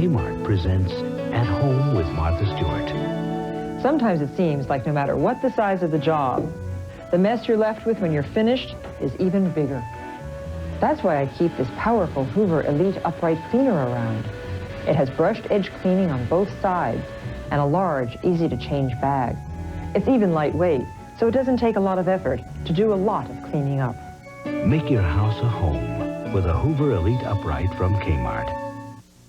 KMart presents At Home with Martha Stewart. Sometimes it seems like no matter what the size of the job, the mess you're left with when you're finished is even bigger. That's why I keep this powerful Hoover Elite Upright Cleaner around. It has brushed edge cleaning on both sides and a large, easy-to-change bag. It's even lightweight, so it doesn't take a lot of effort to do a lot of cleaning up. Make your house a home with a Hoover Elite Upright from KMart.